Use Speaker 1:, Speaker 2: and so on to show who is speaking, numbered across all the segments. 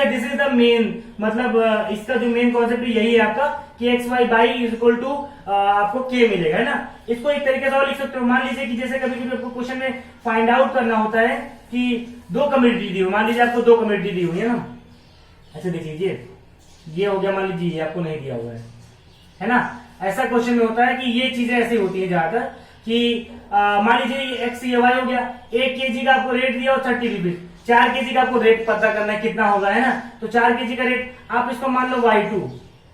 Speaker 1: है, this is the main, मतलब इसका जो मेन कॉन्सेप्ट यही है आपका कि X Y by is equal to आपको के मिलेगा, है ना। इसको एक तरीके से और लिख सकते हो, मान लीजिए कि जैसे कभी कभी आपको क्वेश्चन में फाइंड आउट करना होता है कि दो कम्युनिटी दी हुई, मान लीजिए आपको दो कम्युनिटी दी हुई है ना। अच्छा देख लीजिए, ये हो गया, मान लीजिए ये आपको नहीं दिया हुआ है ना। ऐसा क्वेश्चन में होता है कि ये चीजें ऐसी होती है ज्यादातर कि मान लीजिए एक्स ये वाई हो गया, 1 kg का आपको रेट दिया और 30 रुपीज, 4 kg का आपको रेट पता करना है कितना होगा, है ना। तो 4 kg का रेट आप इसको मान लो y2,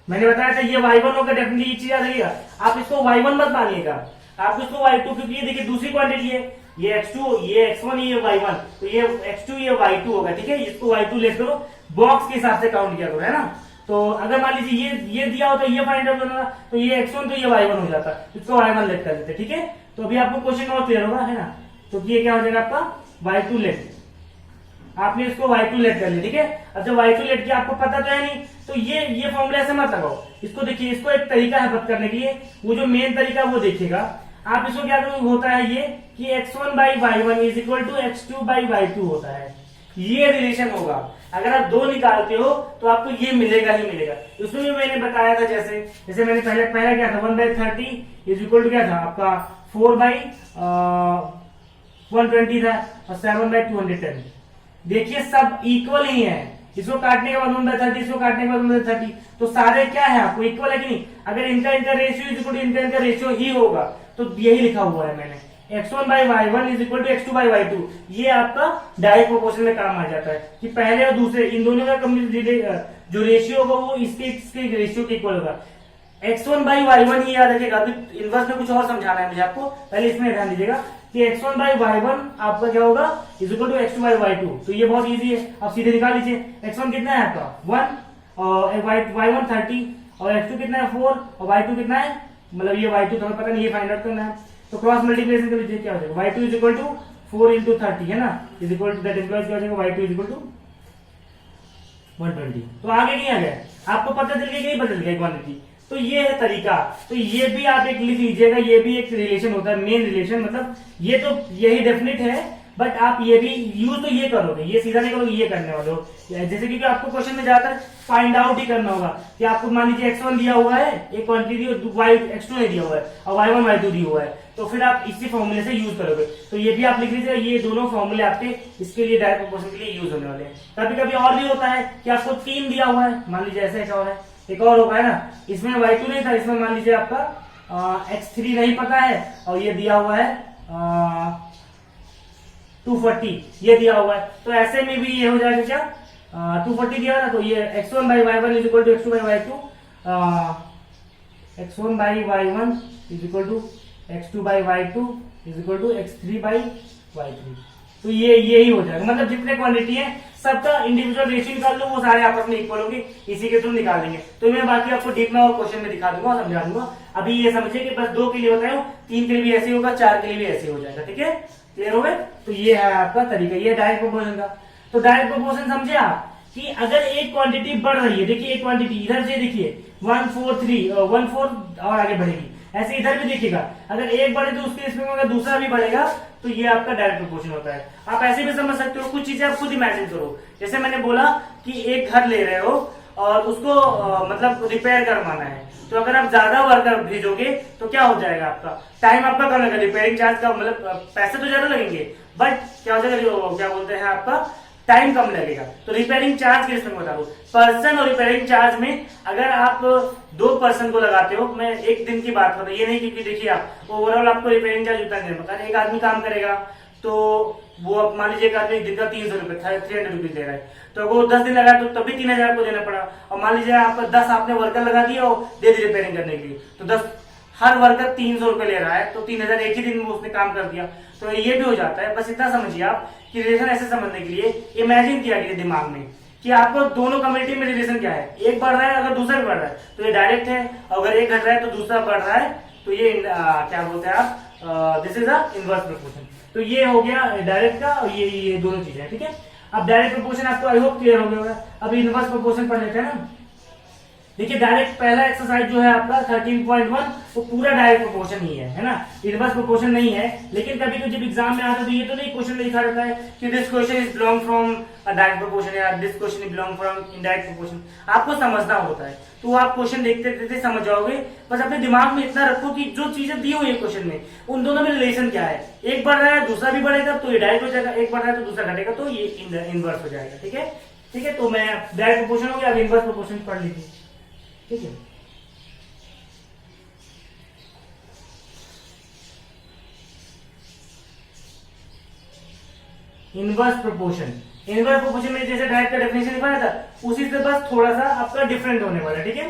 Speaker 1: मैंने बताया था ये y1 होगा, डेफिनेटली ये चीज याद रखिएगा। आप इसको y1 मत मानिएगा, आप इसको y2, क्योंकि ये देखिए दूसरी क्वांटिटी है, ये x2, ये x1, ये y1, तो ये x2 ये y2 होगा, ठीक है। इसको y2 लेट करो, बॉक्स के हिसाब से काउंट किया करो, है ना। तो अगर मान लीजिए ये दिया होता है, ये फाइंड आउट करना, तो ये x1 तो ये y1 हो जाता, इसको y1 लेट कर देते, ठीक है। तो अभी आपको क्वेश्चन और क्लियर होगा, है ना। तो ये क्या हो जाएगा आपका y2 लेट, आपने इसको y2 लेट कर लिया, ठीक है। अब जब y2 लेट किया, आपको पता तो है नहीं, तो ये फॉर्मूला ऐसे मत लगाओ, इसको देखिए, इसको एक तरीका है पता करने के लिए, वो जो मेन तरीका वो देखिएगा आप। इसको क्या होता है ये कि x1 by y1 is equal to x2 by y2 होता है, ये रिलेशन होगा। अगर आप दो निकालते हो तो आपको ये मिलेगा ही मिलेगा। उसमें भी मैंने बताया था, जैसे मैंने पहले क्या था, 1/30 इज इक्वल टू क्या था आपका 4/120 था, और 7/210। देखिए सब इक्वल ही है, इसको काटने के बाद 1/30, इसको काटने के बाद 1/30, तो सारे क्या है आपको इक्वल है कि नहीं। अगर इनका रेशियो इज इक्वल टू इनका रेशियो ही होगा, तो यही लिखा हुआ है मैंने, x1 by y1 is equal to x2 by y2। ये आपका डायरेक्ट प्रोपोर्शन में काम आ जाता है कि पहले और दूसरे इन दोनों का जो रेशियो होगा वो इसके रेशियो के इक्वल होगा। x1 बाई y1 ही याद रखिएगा। अभी इनवर्स में कुछ और समझाना है मुझे आपको, पहले इसमें ध्यान दीजिएगा कि x1 बाई y1 आपका क्या होगा is equal to x2 by y2। तो ये बहुत इजी है, आप सीधे निकाल लीजिए। x1 कितना है आपका 1 और y1 30 और x2 कितना है 4 और y2 कितना है, मतलब ये y2 तुम्हें पता नहीं, ये फाइंड आउट करना है। तो क्रॉस मल्टीप्लिकेशन कर लीजिए, क्या हो जाएगा y2 is equal to 4 into 30, है ना, is equal to that implies क्या हो जाएगा y2 इज इक्वल टू 120। तो आगे नहीं आ गया, आपको पता चल गया कि बदल गया क्वांटिटी। तो ये है तरीका, तो ये भी आप एक लिख लीजिएगा, ये भी एक रिलेशन होता है, मेन रिलेशन, मतलब ये तो यही डेफिनेट है, बट आप ये भी यूज तो ये करोगे, ये सीधा नहीं करोगे, ये करने वाले हो। जैसे कि आपको क्वेश्चन में ज्यादातर फाइंड आउट ही करना होगा कि आपको मान लीजिए x1 दिया हुआ है, एक क्वांटिटी x2 नहीं दिया हुआ है, और y1 y2 दिया हुआ है, तो फिर आप इसी फॉर्मूले से यूज करोगे। तो ये भी आप लिख लीजिए, ये दोनों फॉर्मूले आपके इसके लिए डायरेक्ट प्रोपोर्शन के लिए यूज होने वाले हैं। कभी कभी और भी होता है कि आपको 3 दिया हुआ है, मान लीजिए ऐसे क्या हो रहा है, एक और होगा, है ना, इसमें y2 नहीं था, इसमें मान लीजिए आपका x3 नहीं पता है, और ये दिया हुआ है 240, ये दिया हुआ है। तो ऐसे में भी ये हो जाएगा क्या 240 दिया ना, तो ये x1 by y1 is equal to x2 by y2, x1 by y1 is equal to x2 by y2 is equal to x3 by y3। तो ये ही हो जाएगा, मतलब जितने क्वांटिटी है सबका इंडिविजुअल रेशियो निकाल लो, वो सारे आपस में इक्वल होंगे, इसी के थ्रू निकाल देंगे। तो मैं बाकी आपको डीप में और क्वेश्चन में दिखा दूंगा, समझा दूंगा। अभी ये समझिए कि बस 2 के लिए बताया, 3 के लिए भी ऐसे होगा, 4 के लिए भी ऐसे हो जाएगा, ठीक है, क्लियर हो गए। तो ये है आपका तरीका, ये डायरेक्ट प्रोपोर्शन का। तो डायरेक्ट प्रोपोर्शन समझे आप कि अगर एक क्वांटिटी बढ़ रही है, देखिए एक क्वांटिटी इधर से देखिए 1 4 3 1 4 और आगे बढ़ेगी, ऐसे इधर भी देखिएगा, अगर एक बढ़े तो उसके इसमें अगर दूसरा भी बढ़ेगा, तो ये आपका डायरेक्ट प्रोपोर्शन होता है। आप ऐसे भी समझ सकते हो, कुछ चीजें आप खुद इमेजिन करो। जैसे मैंने बोला कि एक घर ले रहे हो और उसको मतलब रिपेयर करवाना है, तो अगर आप ज्यादा वर्कर भेजोगे तो क्या हो जाएगा, आपका टाइम आपका कम लगेगा, रिपेयरिंग चार्ज का मतलब पैसे तो ज्यादा लगेंगे, बट क्या हो जाएगा, क्या बोलते हैं आपका टाइम कम लगेगा। तो रिपेयरिंग चार्ज के इसमें बता दो, पर्सन और रिपेयरिंग चार्ज में अगर आप 2 पर्सन को लगाते हो, मैं एक दिन की बात करता हूँ, ये नहीं क्योंकि देखिए आप ओवरऑल आपको रिपेयरिंग चार्ज उतना नहीं होगा। एक आदमी काम करेगा तो वो मान लीजिए एक आदमी दिन का 300 रुपए 300 रुपीज दे रहा है, तो वो 10 दिन लगा तो तभी 3000 को देना पड़ा। और मान लीजिए आप 10 आपने वर्कर लगा दिया और दे दी रिपेयरिंग करने के लिए, तो 10 हर वर्कर 300 रुपए ले रहा है, तो 3000 एक ही दिन में उसने काम कर दिया। तो ये भी हो जाता है। बस इतना समझिए आप कि रिलेशन ऐसे समझने के लिए इमेजिन किया गया दिमाग में कि आपको दोनों कम्युनिटी में रिलेशन क्या है, एक बढ़ रहा है अगर दूसरा भी बढ़ रहा है तो ये डायरेक्ट है, अगर एक घट रहा है तो दूसरा बढ़ रहा है, तो ये क्या बोलते हैं आप, this is a inverse proportion. तो ये हो गया डायरेक्ट का, और ये दोनों चीजें, ठीक है। अब डायरेक्ट प्रोपोर्शन आपको आई होप क्लियर हो गया होगा। अभी इनवर्स प्रोपोर्शन पढ़ लेते हैं ना। देखिए डायरेक्ट पहला एक्सरसाइज जो है आपका 13.1 वो पूरा डायरेक्ट प्रोपोर्शन ही है ना, इनवर्स प्रोपोर्शन नहीं है। लेकिन कभी कभी जब एग्जाम में आता है तो ये तो नहीं क्वेश्चन में लिखा रहता है कि this question is belong from direct proportion या this question is belong from indirect proportion. आपको समझना होता है, तो आप क्वेश्चन देखते देखते समझ जाओगे। बस अपने दिमाग में इतना रखो कि जो चीजें दी हुई है क्वेश्चन में उन दोनों में रिलेशन क्या है, एक बढ़ रहा है दूसरा भी बढ़ेगा तो ये डायरेक्ट हो जाएगा, एक बढ़ रहा है तो दूसरा घटेगा तो ये इनवर्स हो जाएगा। ठीक है, ठीक है। तो मैं डायरेक्ट प्रोपोर्शन हो गया, अब इनवर्स प्रोपोर्शन पढ़ लीजिए। ठीक है, इनवर्स प्रोपोर्शन, इनवर्स प्रोपोर्शन में जैसे डायरेक्ट का डेफिनेशन लिखा था उसी से बस थोड़ा सा आपका डिफरेंट होने वाला है। ठीक है,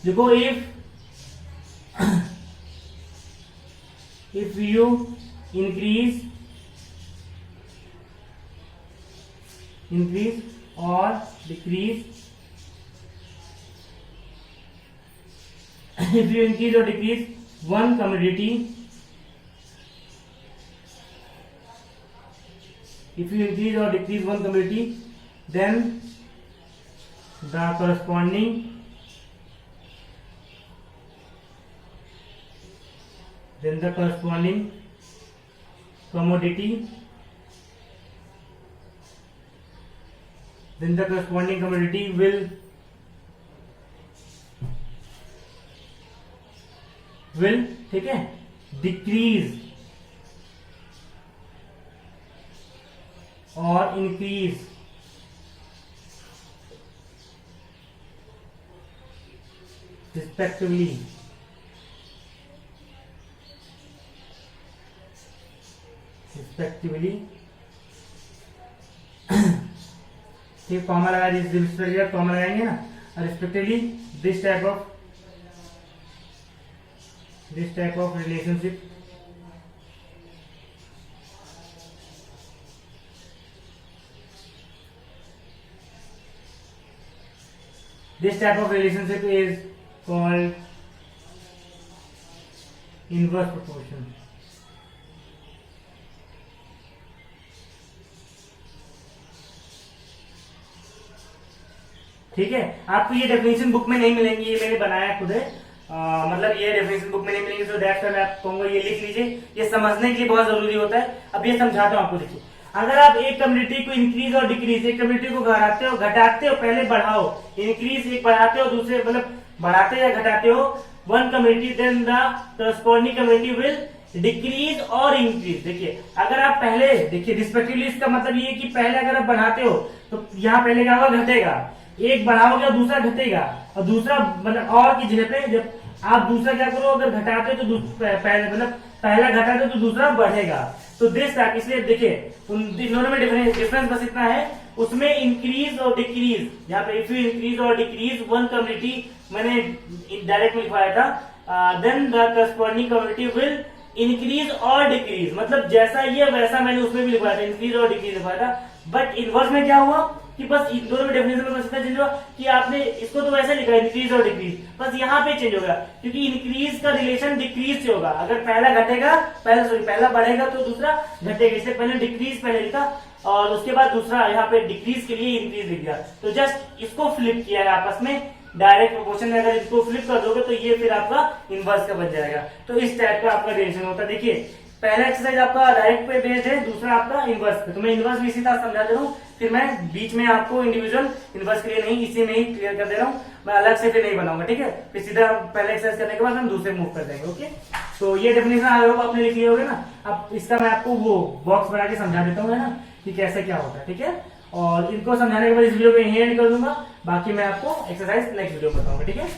Speaker 1: देखो इफ यू इंक्रीज और decrease, if you increase or decrease one commodity, if you increase or decrease one commodity, then the corresponding commodity will ठीक है डिक्रीज और इंक्रीज रिस्पेक्टिवली। ठीक, कॉमा लगा दीजिए, कॉमा लगाएंगे ना, respectively this type of relationship is called inverse proportion। ठीक है, आपको ये डेफिनेशन बुक में नहीं मिलेंगी, ये मैंने बनाया खुद है। मतलब ये डेफिनेशन बुक में नहीं मिलेंगे, तो दैट्स व्हाई मैं आपको कहूंगा ये लिख लीजिए, ये समझने के लिए बहुत जरूरी होता है। अब ये समझाता हूँ आपको। देखिए, अगर आप एक कम्युनिटी को इंक्रीज और डिक्रीज, एक कम्युनिटी को बढ़ाते हो घटाते हो, पहले बढ़ाओ, इंक्रीज एक बढ़ाते हो दूसरे मतलब बढ़ाते या घटाते हो one community, then the corresponding community will decrease और इंक्रीज। देखिए, अगर आप पहले देखिए रिस्पेक्टिवली, इसका मतलब ये कि पहले अगर आप बढ़ाते हो तो यहाँ पहले क्या होगा, घटेगा, एक बढ़ाओगे और दूसरा घटेगा, और दूसरा मतलब और की जगह पे जब आप दूसरा क्या करो, अगर घटाते हो तो पहले मतलब पहला घटाते हो तो दूसरा बढ़ेगा। तो दिस टाइप, इसलिए देखिए उन दोनों में डिफरेंस बस इतना है, उसमें इंक्रीज और डिक्रीज, यहाँ पे इफ यू इंक्रीज और डिक्रीज वन कम्युनिटी मैंने डायरेक्ट में लिखवाया था, then the corresponding community will increase और डिक्रीज, मतलब जैसा ये वैसा मैंने उसमें भी लिखवाया था, इंक्रीज और डिक्रीज लिखवाया था। बट इनवर्स में क्या हुआ कि बस इन दोनों में डेफिनेशन में बस इतना चेंज हुआ कि आपने इसको तो वैसे लिखा इंक्रीज और डिक्रीज, बस यहाँ पे चेंज होगा क्योंकि इंक्रीज का रिलेशन डिक्रीज से होगा। अगर पहला घटेगा, पहला बढ़ेगा तो दूसरा घटेगा, इसलिए पहले डिक्रीज पहले लिखा और उसके बाद दूसरा यहाँ पे डिक्रीज के लिए इंक्रीज लिख दिया। तो जस्ट इसको फ्लिप किया है आपस में, डायरेक्ट प्रोपोर्शन में अगर इसको फ्लिप कर दोगे तो ये फिर आपका इनवर्स का बन जाएगा। तो इस टाइप का आपका रिलेशन होता है। देखिए, पहला एक्सरसाइज आपका डायरेक्ट पे बेस्ड है, दूसरा आपका इनवर्स पे। तो मैं इनवर्स भी इसी तरह समझा दे रहा हूँ, फिर मैं बीच में आपको इंडिविजुअल इनवर्स के लिए नहीं, इसी में ही क्लियर कर दे रहा हूँ, मैं अलग से फिर नहीं बनाऊंगा। ठीक है, फिर सीधा पहले एक्सरसाइज करने के बाद हम दूसरे मूव कर देंगे। ओके, तो ये डेफिनेशन आपने लिख लिया होगा ना। अब इसका मैं आपको वो बॉक्स बना के समझा देता हूँ, है ना, कि कैसे क्या होता है। ठीक है, और इनको समझाने के बाद इस वीडियो को यहीं एंड कर दूंगा, बाकी मैं आपको एक्सरसाइज नेक्स्ट वीडियो में बताऊंगा। ठीक है,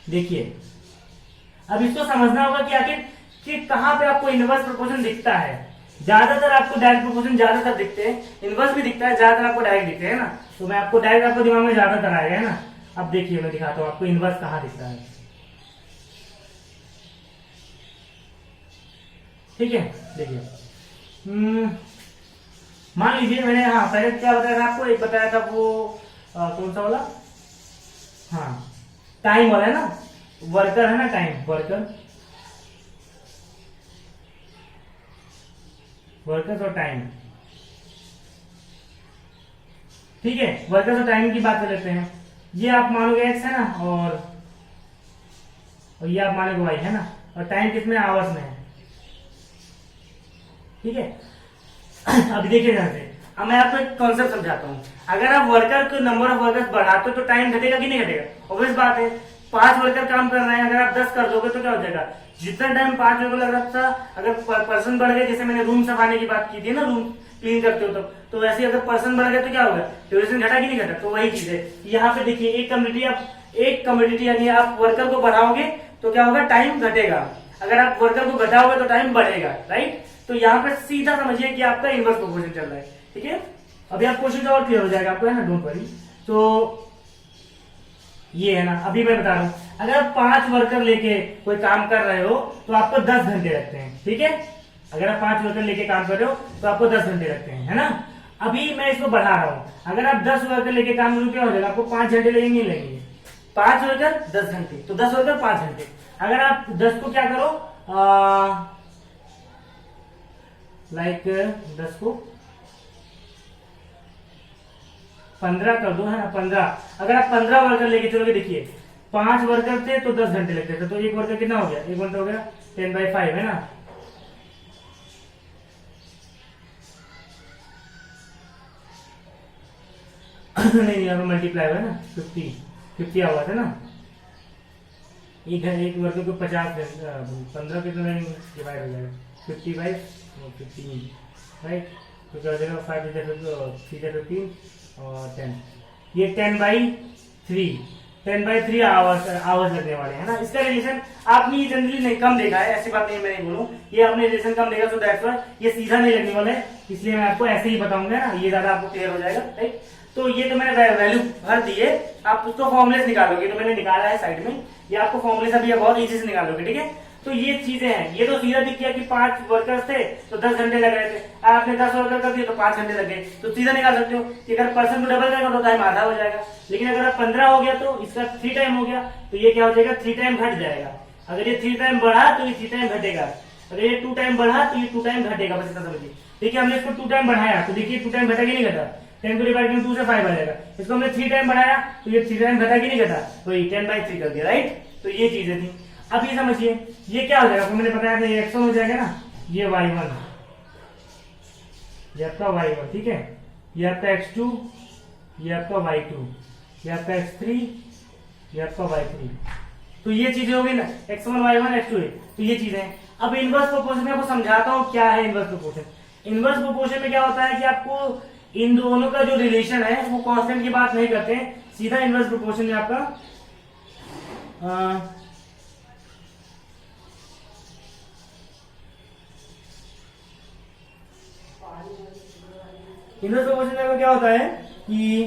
Speaker 1: देखिए अब इसको समझना होगा कि आखिर कि कहां पे आपको इनवर्स प्रोपोर्शन दिखता है। ज्यादातर आपको डायरेक्ट प्रोपोर्शन ज्यादातर दिखते हैं, इनवर्स भी दिखता है, ज्यादातर आपको डायरेक्ट दिखते हैं ना। तो मैं आपको डायरेक्ट आपको दिमाग में ज्यादातर आएगा, है ना। अब देखिए मैं दिखाता हूं आपको इनवर्स कहां दिखता है। ठीक है, देखिए मान लीजिए मैंने पहले क्या बताया था आपको, एक बताया था वो कौन सा वाला, टाइम वाला है ना, वर्कर है ना, टाइम वर्कर्स और टाइम। ठीक है, वर्कर्स और टाइम की बात कर लेते हैं। ये आप मानोगे x है ना, और ये आप मानोगे y है ना, और टाइम किसमें, आवर्स में है। ठीक है। अभी देखिए ध्यान से, अब मैं आपको एक कॉन्सेप्ट समझाता हूँ। अगर आप वर्कर को नंबर ऑफ वर्कर्स बढ़ाते हो तो टाइम घटेगा कि नहीं घटेगा? ऑब्वियस बात है। 5 वर्कर काम कर रहे हैं, अगर आप 10 कर दोगे तो क्या हो जाएगा? जितना टाइम 5 वर्कर लग रहा था, अगर पर्सन बढ़ गए, जैसे मैंने रूम सफाने की बात की थी ना, रूम क्लीन करते हो तब, तो वैसे अगर पर्सन बढ़ गए तो क्या होगा? ड्यूरेशन घटा कि नहीं घटा? तो वही चीज है यहाँ पे। देखिए एक कम्युनिटी यानी आप वर्कर को बढ़ाओगे तो क्या होगा? टाइम घटेगा। अगर आप वर्कर को घटाओगे तो टाइम बढ़ेगा, राइट। तो यहाँ पे सीधा समझिए कि आपका इनवर्स प्रोपोर्शन चल रहा है। ठीक है, अभी आप क्वेश्चन और क्लियर हो जाएगा आपको, है ना, डोंट वरी। तो ये है ना, अभी मैं बता रहा हूं, अगर आप 5 वर्कर लेके कोई काम कर रहे हो तो आपको 10 घंटे लगते हैं। ठीक है, अगर आप 5 वर्कर लेके काम कर रहे हो तो आपको 10 घंटे लगते हैं, है ना। अभी मैं इसको बढ़ा रहा हूं, अगर आप 10 वर्कर लेके काम करोगे क्या हो जाएगा? आपको 5 घंटे लगेंगे, लगेंगे। 5 वर्कर 10 घंटे, तो 10 वर्कर 5 घंटे। अगर आप 10 को क्या करो, लाइक 10 को 15 कर दो, है ना, 15। अगर आप 15 वर्कर लेके चलोगे, देखिए 5 वर्कर थे तो 10 घंटे लगते थे, तो एक वर्कर कितना हो गया? 1 घंटा हो गया, 10/5 है ना। नहीं, यहाँ पे मल्टीप्लाई है ना, 50 आवर्स है ना। एक वर्कर को 50 15 कितना डिवाइड हो जाएगा? 50/15, राइट। तो क्या हो जाएगा? 5 3 और 10, ये 10/3 आवर्स लगने वाले हैं ना। इसका रिलेशन आपने जनरली नहीं कम देखा है, ऐसी बात नहीं मैं नहीं बोलूं, ये आपने रिलेशन कम देखा, सो दैट्स व्हाई ये सीधा नहीं लगने वाला है, इसलिए मैं आपको ऐसे ही बताऊंगा ना, ये ज्यादा आपको क्लियर हो जाएगा, राइट। तो ये तो मैंने वैल्यू भर दी है, आप उसको फॉर्मुले निकालोगे, तो मैंने निकाला है साइड में, ये आपको फॉर्मुले अभी बहुत इजी से निकालोगे। ठीक है, तो ये चीजें हैं। ये तो सीधा दिख गया कि 5 वर्कर्स थे तो 10 घंटे लग रहे थे, आपने 10 वर्कर कर दिए तो 5 घंटे लग गए, तो सीधा निकाल सकते हो कि अगर पर्सन को डबल करेगा तो टाइम आधा हो जाएगा। लेकिन अगर आप 15 हो गया तो इसका 3 टाइम हो गया, तो ये क्या हो जाएगा? 3 टाइम घट जाएगा। अगर ये 3 टाइम बढ़ा तो ये 3 टाइम घटेगा, अगर ये 2 टाइम बढ़ा तो ये 2 टाइम घटेगा, बस इतना समझिए। देखिए हमने इसको 2 टाइम बढ़ाया तो देखिए 2 टाइम घटा कि नहीं घटा? 10 को डिवाइड करें 2 से 5 आ जाएगा। इसको हमने 3 टाइम बढ़ाया तो ये 3 टाइम घटा कि नहीं घटा? तो ये 10/3 कर दिया, राइट। तो ये चीजें थी। अब ये समझिए ये क्या हो जाएगा, आपको मैंने बताया था, ये x1 हो जाएगा ना, ये y1, ये आपका y1, ठीक है, ये आपका x2, ये आपका y2, ये आपका x3, ये आपका y3। तो ये चीजें हो गई ना, x1 y1 x2 है, तो ये चीजें हैं। अब इनवर्स प्रोपोर्शन में आपको समझाता हूं क्या है इनवर्स प्रोपोर्शन। इनवर्स प्रोपोर्शन में क्या होता है कि आपको इन दोनों का जो रिलेशन है वो कांस्टेंट की बात नहीं करते हैं, सीधा इनवर्स प्रोपोर्शन में आपका इनवर्स प्रोपोर्शन में क्या होता है कि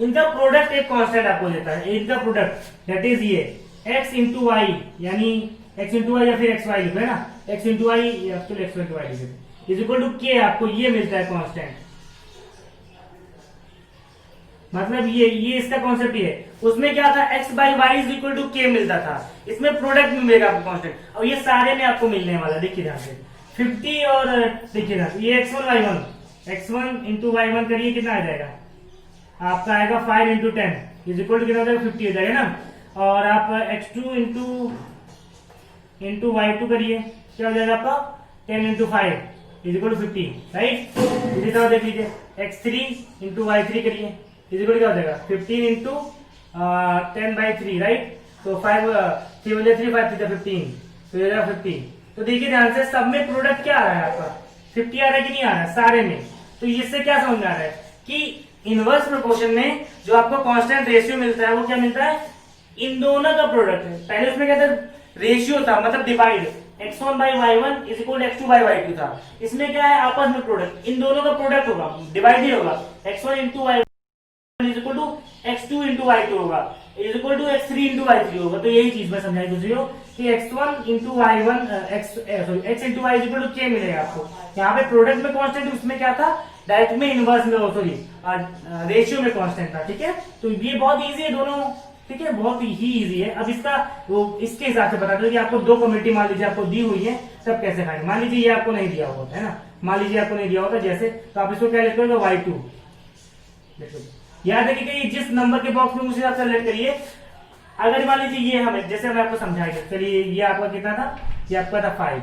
Speaker 1: इनका प्रोडक्ट एक कांस्टेंट आपको देता है, इनका प्रोडक्ट दैट इज ये x इंटू वाई, यानी x इंटू वाई या फिर एक्स वाई लिखो, है ना, x इंटू वाई या फिर एक्स इंटू वाई लिखो, इज इक्वल टू के, आपको ये मिलता है कांस्टेंट। मतलब ये इसका कॉन्सेप्ट ये है। उसमें क्या था, x/y इज इक्वल टू के मिलता था, इसमें प्रोडक्ट मिलेगा आपको कांस्टेंट, और ये सारे में आपको मिलने वाला, देखिए ध्यान से 50 और देखिए ध्यान से, ये x1 इंटू y1 करिए, कितना आ जाएगा आपका? आएगा 5 इंटू 10 इज इक्वल टू कितना हो जाएगा? 50 हो जाएगा ना। और आप x2 इंटू y2 करिए, क्या हो जाएगा आपका? 10 into 5 is equal to 50, right. इसी तरह देख लीजिए x3 इंटू y3 करिए, इज इक्वल क्या हो जाएगा? 15 इंटू 10/3, राइट। तो 5 3 5 15, तो ये 50। तो देखिए ध्यान से, सब में प्रोडक्ट क्या आ रहा है आपका? 50 आ रहा है कि नहीं आ रहा है? सारे में। तो इससे क्या समझ में आ रहा है कि इनवर्स प्रोपोर्शन में जो आपको कांस्टेंट रेशियो मिलता है वो क्या मिलता है? इन दोनों का प्रोडक्ट है। पहले उसमें क्या था? रेशियो था, मतलब divide, x1/y1 is equal x2/y2 था। इसमें क्या है? आपस में प्रोडक्ट, इन दोनों का प्रोडक्ट होगा, डिवाइड ही होगा, x1 into y is equal to x2 into y2 होगा, is equal to x3 into y3 होगा। तो यही चीज मैं समझाई दूसरी हो कि x1 into y1 x into y is equal to k मिलेगा आपको। यहाँ पे प्रोडक्ट में कांस्टेंट, उसमें क्या था? डायरेक्ट में इनवर्स में, सॉरी रेशियो में कांस्टेंट था, ठीक है। तो ये बहुत इजी है दोनों, ठीक है, बहुत ही इजी है। अब इसका वो इसके हिसाब से बता दो कि आपको दो कम्युनिटी मान लीजिए आपको दी हुई है, तब कैसे खाएंगे। मान लीजिए ये आपको नहीं दिया होता है ना, मान लीजिए आपको नहीं दिया होता जैसे, तो आप इसको क्या लिखोगे? y2 देखो, याद रखिए कि जिस नंबर के बॉक्स में उस हिसाब से लेट करिए। अगर मान लीजिए ये हमें, जैसे मैं आपको समझाएंगे, चलिए ये आपका कितना था, ये आपका था 5,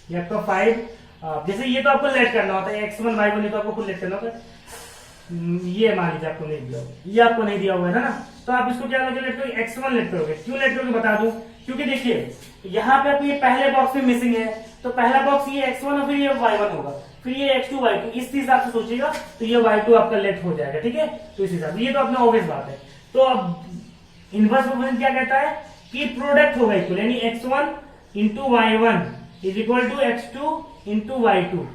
Speaker 1: ये आपका 5, जैसे ये तो आपको लेट करना होता है x1 y1, ये तो आपको खुद लेट करना होता है। ये मान लीजिए आपको नहीं दिया होगा, ये आपको नहीं दिया हुआ है ना, तो आप इसको क्या करोगे, लेट करोगे x1 लेट करोगे। क्यों लेट करोगे बता दूं, क्योंकि देखिए यहाँ पे आपको ये पहले बॉक्स में मिसिंग है, तो पहला बॉक्स ये x1 और फिर ये y1 होगा, फिर ये x2 y2, इस हिसाब से सोचिएगा तो ये y2 आपका लेट हो जाएगा, ठीक है। तो इस हिसाब से, ये तो अपना ऑब्वियस बात है। तो अब इनवर्स प्रोपोर्शन क्या कहता है कि प्रोडक्ट होगा इक्वल, यानी x1 into y1 is equal to x2 into y2।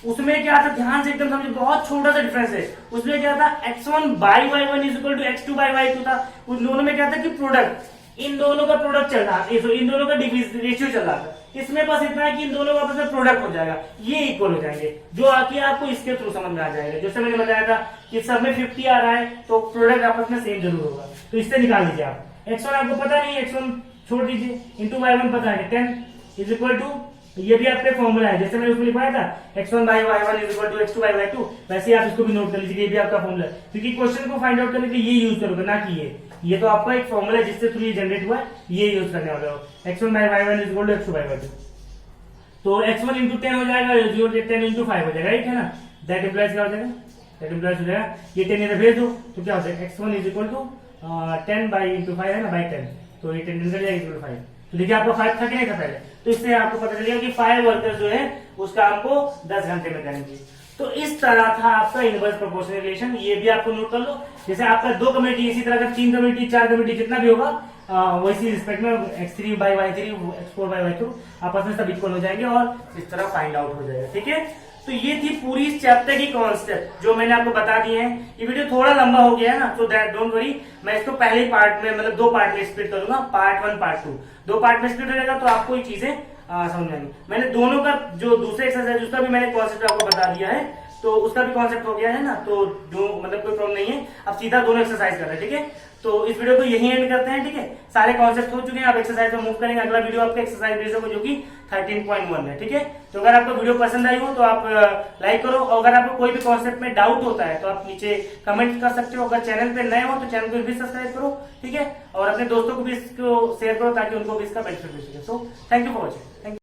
Speaker 1: उसमें क्या था, ध्यान से एकदम समझिए, बहुत छोटा सा डिफरेंस है। उसमें क्या था, x1 by y1 is equal to x2 by y2 था। उन दोनों में क्या था कि प्रोडक्ट, इन दोनों का प्रोडक्ट चल रहा था, इन दोनों का रेशियो चल रहा था। इसमें बस इतना है कि इन दोनों का आपस में प्रोडक्ट हो जाएगा, ये इक्वल हो जाएंगे, जो आके आपको इसके थ्रू समझ में आ जाएगा। जैसे मैंने बताया था कि सब में 50 आ रहा है तो प्रोडक्ट आपस में सेम जरूर होगा, तो इससे निकाल लीजिए आप। x1 आपको पता नहीं, x1 छोड़ दीजिए, इंटू y1 पता है 10 इज इक्वल टू, ये भी आपका फॉर्मूला है, जैसे मैंने उसमें लिखवाया था x1 by y1 is equal to x2 by y2, वैसे आप इसको भी नोट कर लीजिए, ये भी आपका फॉर्मूला है। क्योंकि क्वेश्चन को फाइंड आउट करने के लिए ये यूज करोगे, ना कि ये तो आपका एक फॉर्मूला है जिससे थ्रू ये जनरेट हुआ है, ये यूज करने वाले हो। x1 by y1 is equal to x2 by y2, तो x1 इंटू 10 हो जाएगा, 10 इंटू 5 हो जाएगा, ठीक है ना। दैट इंप्लाइज क्या हो जाएगा, दैट इंप्लाइज हो जाएगा, ये 10 इधर भेज दो तो क्या हो जाएगा, x1 is equal to 10 by into 5 है ना, बाई 10, तो ये 10 निकल जाएगा इक्वल 5। तो देखिए आपको 5 था कि नहीं था पहले, तो इससे आपको पता चलेगा कि 5 वर्कर्स जो है उस काम को 10 घंटे में करेंगे। तो इस तरह था आपका इनवर्स प्रोपोर्शनल रिलेशन, ये भी आपको नोट कर लो। जैसे आपका 2 कम्युनिटी, इसी तरह का 3 कम्युनिटी, 4 कम्युनिटी, जितना भी होगा वैसी रिस्पेक्ट में x3 by y3, x4 by y2 आपस में सब इक्वल हो जाएंगे और इस तरह फाइंड आउट हो जाएगा, ठीक है। तो ये थी पूरी इस चैप्टर की कॉन्सेप्ट जो मैंने आपको बता दिए हैं। ये वीडियो थोड़ा लंबा हो गया है ना, तो दैट डोंट वरी, मैं इसको पहले पार्ट में, मतलब 2 पार्ट में स्प्लिट करूंगा, पार्ट 1 पार्ट 2, 2 पार्ट में स्प्लिट हो जाएगा, तो आपको ये चीजें समझ आएंगी। मैंने दोनों का जो दूसरे एक्सरसाइज उसका भी मैंने कॉन्सेप्ट आपको बता दिया है, तो उसका भी कॉन्सेप्ट हो गया है ना, तो जो मतलब कोई प्रॉब्लम नहीं है। अब सीधा दोनों एक्सरसाइज कर रहे हैं, ठीक है। तो इस वीडियो को यही एंड करते हैं, ठीक है। सारे कॉन्सेप्ट हो चुके हैं, आप एक्सरसाइज में मूव करेंगे। अगला वीडियो आपका एक्सरसाइज बेस्ड होगा जो कि 13.1 है, ठीक है। तो अगर आपको वीडियो पसंद आई हो तो आप लाइक करो, और अगर आपको कोई भी कॉन्सेप्ट में डाउट होता है तो आप नीचे कमेंट कर सकते हो। अगर चैनल पे नए हो तो चैनल को भी सब्सक्राइब करो, ठीक है, और अपने दोस्तों को भी इसको शेयर करो ताकि उनको भी इसका बेनिफिट मिल सके। So thank you for watching, thank you.